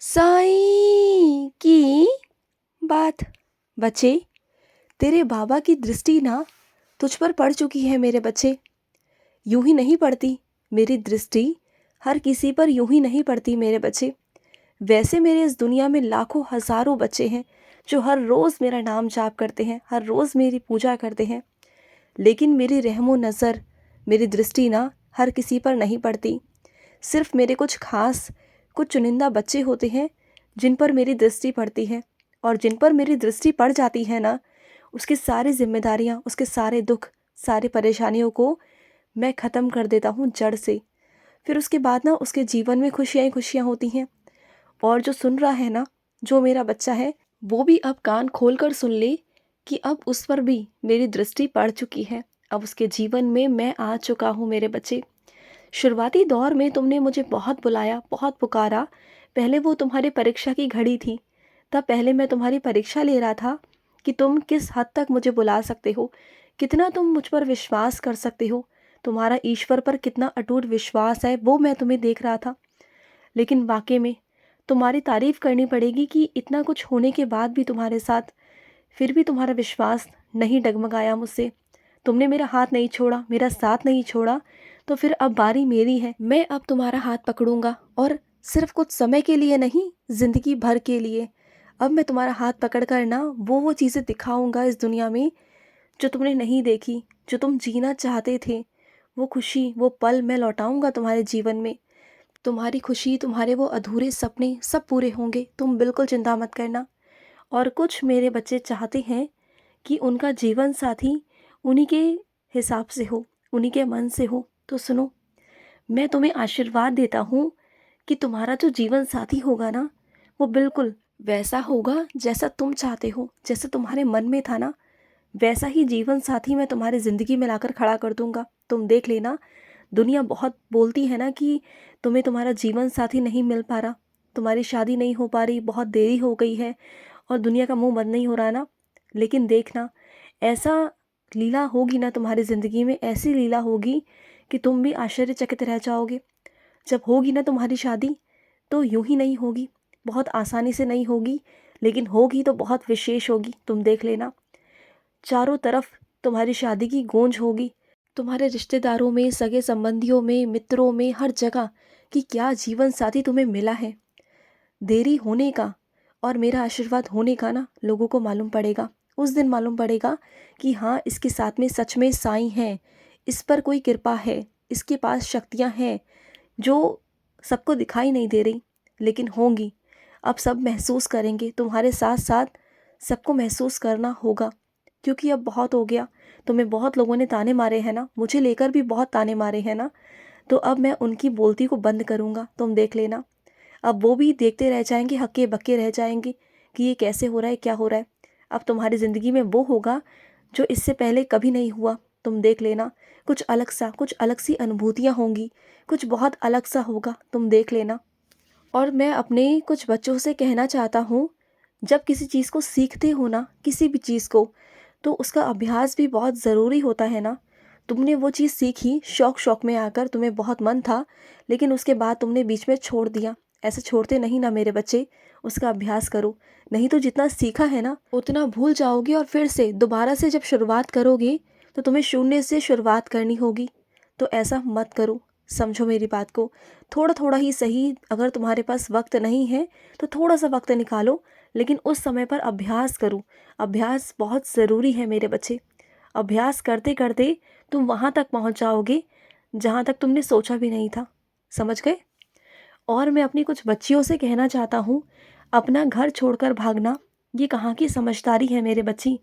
साईं की बात। बच्चे, तेरे बाबा की दृष्टि ना तुझ पर पड़ चुकी है मेरे बच्चे। यूं ही नहीं पड़ती मेरी दृष्टि, हर किसी पर यूं ही नहीं पड़ती मेरे बच्चे। वैसे मेरे इस दुनिया में लाखों हजारों बच्चे हैं जो हर रोज़ मेरा नाम जाप करते हैं, हर रोज़ मेरी पूजा करते हैं, लेकिन मेरी रहमो नज़र, मेरी दृष्टि ना हर किसी पर नहीं पड़ती। सिर्फ मेरे कुछ खास, कुछ चुनिंदा बच्चे होते हैं जिन पर मेरी दृष्टि पड़ती है, और जिन पर मेरी दृष्टि पड़ जाती है ना, उसकी सारी जिम्मेदारियाँ, उसके सारे दुख, सारी परेशानियों को मैं ख़त्म कर देता हूँ जड़ से। फिर उसके बाद ना उसके जीवन में खुशियाँ ही खुशियाँ होती हैं। और जो सुन रहा है ना, जो मेरा बच्चा है, वो भी अब कान खोल कर सुन ले कि अब उस पर भी मेरी दृष्टि पड़ चुकी है। अब उसके जीवन में मैं आ चुका हूँ मेरे बच्चे। शुरुआती दौर में तुमने मुझे बहुत बुलाया, बहुत पुकारा। पहले वो तुम्हारी परीक्षा की घड़ी थी। तब पहले मैं तुम्हारी परीक्षा ले रहा था कि तुम किस हद तक मुझे बुला सकते हो, कितना तुम मुझ पर विश्वास कर सकते हो, तुम्हारा ईश्वर पर कितना अटूट विश्वास है, वो मैं तुम्हें देख रहा था। लेकिन वाकई में तुम्हारी तारीफ करनी पड़ेगी कि इतना कुछ होने के बाद भी तुम्हारे साथ फिर भी तुम्हारा विश्वास नहीं डगमगाया मुझसे। तुमने मेरा हाथ नहीं छोड़ा, मेरा साथ नहीं छोड़ा। तो फिर अब बारी मेरी है। मैं अब तुम्हारा हाथ पकड़ूंगा, और सिर्फ कुछ समय के लिए नहीं, जिंदगी भर के लिए। अब मैं तुम्हारा हाथ पकड़ कर ना वो चीज़ें दिखाऊंगा इस दुनिया में जो तुमने नहीं देखी, जो तुम जीना चाहते थे। वो खुशी, वो पल मैं लौटाऊंगा तुम्हारे जीवन में। तुम्हारी खुशी, तुम्हारे वो अधूरे सपने सब पूरे होंगे, तुम बिल्कुल चिंता मत करना। और कुछ मेरे बच्चे चाहते हैं कि उनका जीवन साथी उन्हीं के हिसाब से हो, उन्हीं के मन से हो। तो सुनो, मैं तुम्हें आशीर्वाद देता हूँ कि तुम्हारा जो जीवन साथी होगा ना, वो बिल्कुल वैसा होगा जैसा तुम चाहते हो, जैसा तुम्हारे मन में था ना, वैसा ही जीवन साथी मैं तुम्हारी ज़िंदगी में लाकर खड़ा कर दूंगा। तुम देख लेना। दुनिया बहुत बोलती है ना कि तुम्हें तुम्हारा जीवन साथी नहीं मिल पा रहा, तुम्हारी शादी नहीं हो पा रही, बहुत देरी हो गई है, और दुनिया का मुंह बंद नहीं हो रहा ना। लेकिन देखना, ऐसा लीला होगी ना तुम्हारी ज़िंदगी में, ऐसी लीला होगी कि तुम भी आश्चर्यचकित रह जाओगे। जब होगी ना तुम्हारी शादी, तो यूं ही नहीं होगी, बहुत आसानी से नहीं होगी, लेकिन होगी तो बहुत विशेष होगी। तुम देख लेना, चारों तरफ तुम्हारी शादी की गूंज होगी, तुम्हारे रिश्तेदारों में, सगे संबंधियों में, मित्रों में, हर जगह कि क्या जीवन साथी तुम्हें मिला है। देरी होने का और मेरा आशीर्वाद होने का ना लोगों को मालूम पड़ेगा। उस दिन मालूम पड़ेगा कि हाँ, इसके साथ में सच में साईं हैं, इस पर कोई कृपा है, इसके पास शक्तियाँ हैं जो सबको दिखाई नहीं दे रही, लेकिन होंगी। अब सब महसूस करेंगे, तुम्हारे साथ साथ सबको महसूस करना होगा, क्योंकि अब बहुत हो गया। तुम्हें बहुत लोगों ने ताने मारे हैं ना, मुझे लेकर भी बहुत ताने मारे हैं ना, तो अब मैं उनकी बोलती को बंद करूँगा। तुम देख लेना, अब वो भी देखते रह जाएंगे, हक्के बक्के रह जाएंगे कि ये कैसे हो रहा है, क्या हो रहा है। अब तुम्हारी ज़िंदगी में वो होगा जो इससे पहले कभी नहीं हुआ। तुम देख लेना, कुछ अलग सा, कुछ अलग सी अनुभूतियाँ होंगी, कुछ बहुत अलग सा होगा। तुम देख लेना। और मैं अपने कुछ बच्चों से कहना चाहता हूँ, जब किसी चीज़ को सीखते हो ना, किसी भी चीज़ को, तो उसका अभ्यास भी बहुत ज़रूरी होता है ना। तुमने वो चीज़ सीखी शौक शौक में आकर, तुम्हें बहुत मन था, लेकिन उसके बाद तुमने बीच में छोड़ दिया। ऐसे छोड़ते नहीं ना मेरे बच्चे, उसका अभ्यास करो। नहीं तो जितना सीखा है ना उतना भूल जाओगे, और फिर से दोबारा से जब शुरुआत करोगे तो तुम्हें शून्य से शुरुआत करनी होगी। तो ऐसा मत करो, समझो मेरी बात को। थोड़ा थोड़ा ही सही, अगर तुम्हारे पास वक्त नहीं है तो थोड़ा सा वक्त निकालो, लेकिन उस समय पर अभ्यास करो। अभ्यास बहुत ज़रूरी है मेरे बच्चे। अभ्यास करते करते तुम वहाँ तक पहुँच जाओगे जहाँ तक तुमने सोचा भी नहीं था। समझ गए? और मैं अपनी कुछ बच्चियों से कहना चाहता हूँ, अपना घर छोड़कर भागना ये कहाँ की समझदारी है मेरे बच्ची।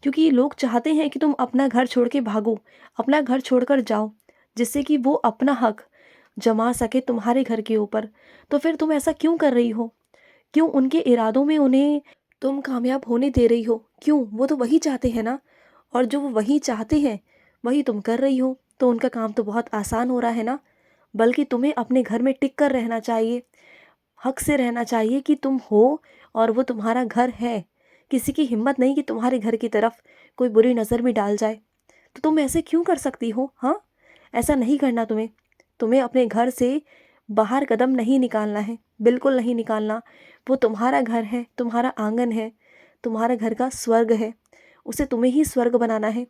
क्योंकि लोग चाहते हैं कि तुम अपना घर छोड़ के भागो, अपना घर छोड़कर जाओ, जिससे कि वो अपना हक जमा सके तुम्हारे घर के ऊपर। तो फिर तुम ऐसा क्यों कर रही हो? क्यों उनके इरादों में उन्हें तुम कामयाब होने दे रही हो? क्यों? वो तो वही चाहते हैं ना, और जो वो वही चाहते हैं वही तुम कर रही हो। तो उनका काम तो बहुत आसान हो रहा है ना। बल्कि तुम्हें अपने घर में टिक कर रहना चाहिए, हक से रहना चाहिए कि तुम हो और वो तुम्हारा घर है। किसी की हिम्मत नहीं कि तुम्हारे घर की तरफ कोई बुरी नज़र भी डाल जाए। तो तुम ऐसे क्यों कर सकती हो? हाँ, ऐसा नहीं करना तुम्हें। तुम्हें अपने घर से बाहर कदम नहीं निकालना है, बिल्कुल नहीं निकालना। वो तुम्हारा घर है, तुम्हारा आंगन है, तुम्हारा घर का स्वर्ग है, उसे तुम्हें ही स्वर्ग बनाना है।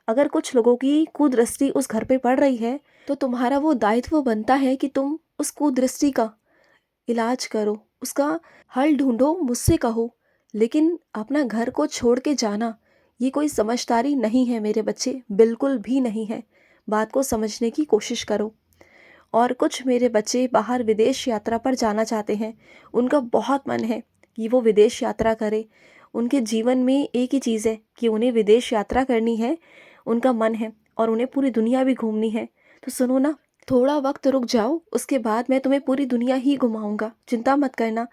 अगर कुछ लोगों की कुदृष्टि उस घर पे पड़ रही है तो तुम्हारा वो दायित्व बनता है कि तुम उस कुदृष्टि का इलाज करो, उसका हल ढूंढो, मुझसे कहो। लेकिन अपना घर को छोड़ के जाना ये कोई समझदारी नहीं है मेरे बच्चे, बिल्कुल भी नहीं है। बात को समझने की कोशिश करो। और कुछ मेरे बच्चे बाहर विदेश यात्रा पर जाना चाहते हैं, उनका बहुत मन है कि वो विदेश यात्रा करें। उनके जीवन में एक ही चीज़ है कि उन्हें विदेश यात्रा करनी है, उनका मन है, और उन्हें पूरी दुनिया भी घूमनी है। तो सुनो ना, थोड़ा वक्त रुक जाओ, उसके बाद मैं तुम्हें पूरी दुनिया ही घुमाऊंगा, चिंता मत करना।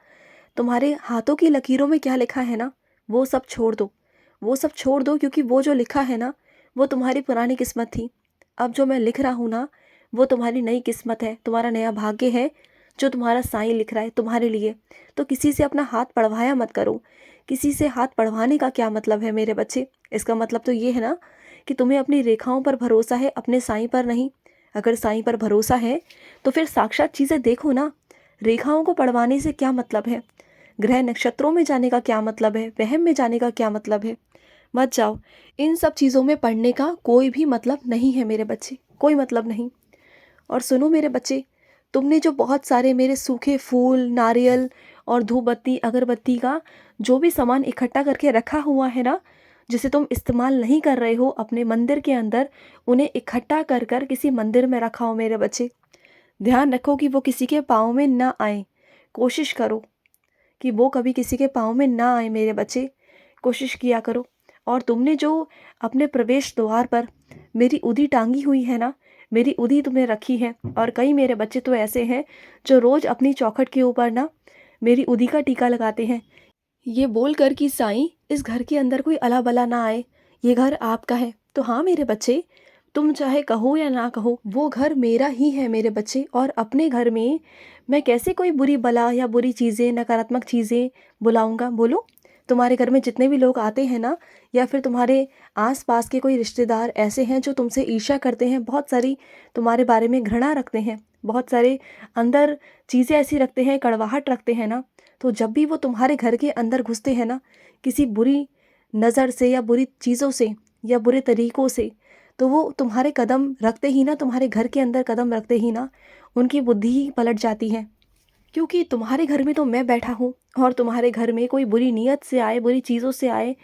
तुम्हारे हाथों की लकीरों में क्या लिखा है ना, वो सब छोड़ दो, वो सब छोड़ दो, क्योंकि वो जो लिखा है ना वो तुम्हारी पुरानी किस्मत थी। अब जो मैं लिख रहा हूँ ना वो तुम्हारी नई किस्मत है, तुम्हारा नया भाग्य है जो तुम्हारा साईं लिख रहा है तुम्हारे लिए। तो किसी से अपना हाथ पढ़वाया मत करो। किसी से हाथ पढ़वाने का क्या मतलब है मेरे बच्चे? इसका मतलब तो ये है ना कि तुम्हें अपनी रेखाओं पर भरोसा है, अपने साईं पर नहीं। अगर साईं पर भरोसा है तो फिर साक्षात चीज़ें देखो ना। रेखाओं को पढ़वाने से क्या मतलब है? ग्रह नक्षत्रों में जाने का क्या मतलब है? वहम में जाने का क्या मतलब है? मत जाओ, इन सब चीज़ों में पढ़ने का कोई भी मतलब नहीं है मेरे बच्चे, कोई मतलब नहीं। और सुनो मेरे बच्चे, तुमने जो बहुत सारे मेरे सूखे फूल, नारियल और धूप बत्ती, अगरबत्ती का जो भी सामान इकट्ठा करके रखा हुआ है ना, जिसे तुम इस्तेमाल नहीं कर रहे हो अपने मंदिर के अंदर, उन्हें इकट्ठा कर कर किसी मंदिर में रखा हो मेरे बच्चे। ध्यान रखो कि वो किसी के पाँव में ना आए। कोशिश करो कि वो कभी किसी के पाँव में ना आए मेरे बच्चे, कोशिश किया करो। और तुमने जो अपने प्रवेश द्वार पर मेरी उदी टांगी हुई है ना, मेरी उदी तुमने रखी है। और कई मेरे बच्चे तो ऐसे हैं जो रोज़ अपनी चौखट के ऊपर ना मेरी उदी का टीका लगाते हैं, ये बोल कर कि साईं इस घर के अंदर कोई अला बला ना आए, ये घर आपका है। तो हाँ मेरे बच्चे, तुम चाहे कहो या ना कहो, वो घर मेरा ही है मेरे बच्चे। और अपने घर में मैं कैसे कोई बुरी बला या बुरी चीज़ें, नकारात्मक चीज़ें बुलाऊंगा? बोलो। तुम्हारे घर में जितने भी लोग आते हैं ना, या फिर तुम्हारे आस पास के कोई रिश्तेदार ऐसे हैं जो तुमसे ईर्ष्या करते हैं, बहुत सारी तुम्हारे बारे में घृणा रखते हैं, बहुत सारे अंदर चीज़ें ऐसी रखते हैं, कड़वाहट रखते हैं ना, तो जब भी वो तुम्हारे घर के अंदर घुसते हैं ना, किसी बुरी नज़र से या बुरी चीज़ों से या बुरे तरीक़ों से, तो वो तुम्हारे कदम रखते ही ना, तुम्हारे घर के अंदर कदम रखते ही ना, उनकी बुद्धि ही पलट जाती है। क्योंकि तुम्हारे घर में तो मैं बैठा हूँ, और तुम्हारे घर में कोई बुरी नीयत से आए, बुरी चीज़ों से आए,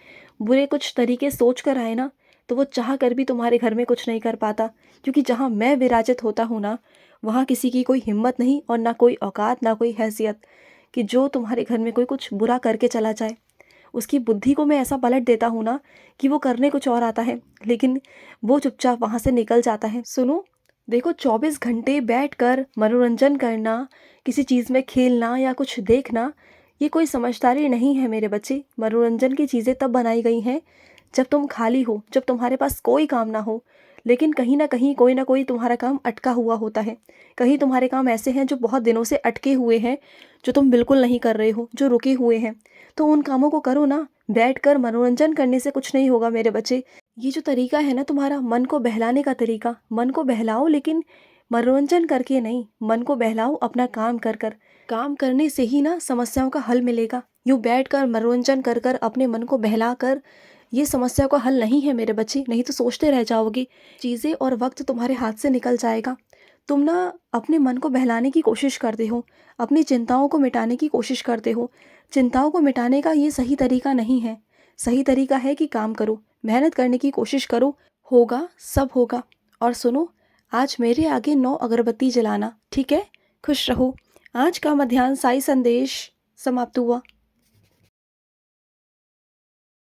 बुरे कुछ तरीके सोच कर आए ना, तो वो चाह कर भी तुम्हारे घर में कुछ नहीं कर पाता। क्योंकि जहाँ मैं विराजित होता हूँ ना, वहाँ किसी की कोई हिम्मत नहीं, और ना कोई औकात, ना कोई हैसियत कि जो तुम्हारे घर में कोई कुछ बुरा करके चला जाए। उसकी बुद्धि को मैं ऐसा पलट देता हूँ ना कि वो करने कुछ और आता है, लेकिन वो चुपचाप वहाँ से निकल जाता है। सुनो, देखो, 24 घंटे बैठकर मनोरंजन करना, किसी चीज़ में खेलना या कुछ देखना, ये कोई समझदारी नहीं है मेरे बच्चे। मनोरंजन की चीज़ें तब बनाई गई हैं जब तुम खाली हो, जब तुम्हारे पास कोई काम ना हो। लेकिन कहीं ना कहीं कोई ना कोई तुम्हारा काम अटका हुआ होता है। कहीं तुम्हारे काम ऐसे हैं जो बहुत दिनों से अटके हुए हैं, जो तुम बिल्कुल नहीं कर रहे हो, जो रुके हुए हैं। तो उन कामों को करो ना। बैठकर मनोरंजन करने से कुछ नहीं होगा मेरे बच्चे। ये जो तरीका है ना तुम्हारा मन को बहलाने का तरीका, मन को बहलाओ, लेकिन मनोरंजन करके नहीं, मन को बहलाओ अपना काम कर कर। काम करने से ही ना समस्याओं का हल मिलेगा। यूँ बैठकर मनोरंजन कर कर अपने मन को बहला कर ये समस्या का हल नहीं है मेरे बच्चे। नहीं तो सोचते रह जाओगे, चीज़ें और वक्त तुम्हारे हाथ से निकल जाएगा। तुम ना अपने मन को बहलाने की कोशिश करते हो, अपनी चिंताओं को मिटाने की कोशिश करते हो। चिंताओं को मिटाने का ये सही तरीका नहीं है। सही तरीका है कि काम करो, मेहनत करने की कोशिश करो, होगा, सब होगा। और सुनो, आज मेरे आगे 9 अगरबत्ती जलाना, ठीक है? खुश रहो। आज का मध्याह्न साई संदेश समाप्त हुआ।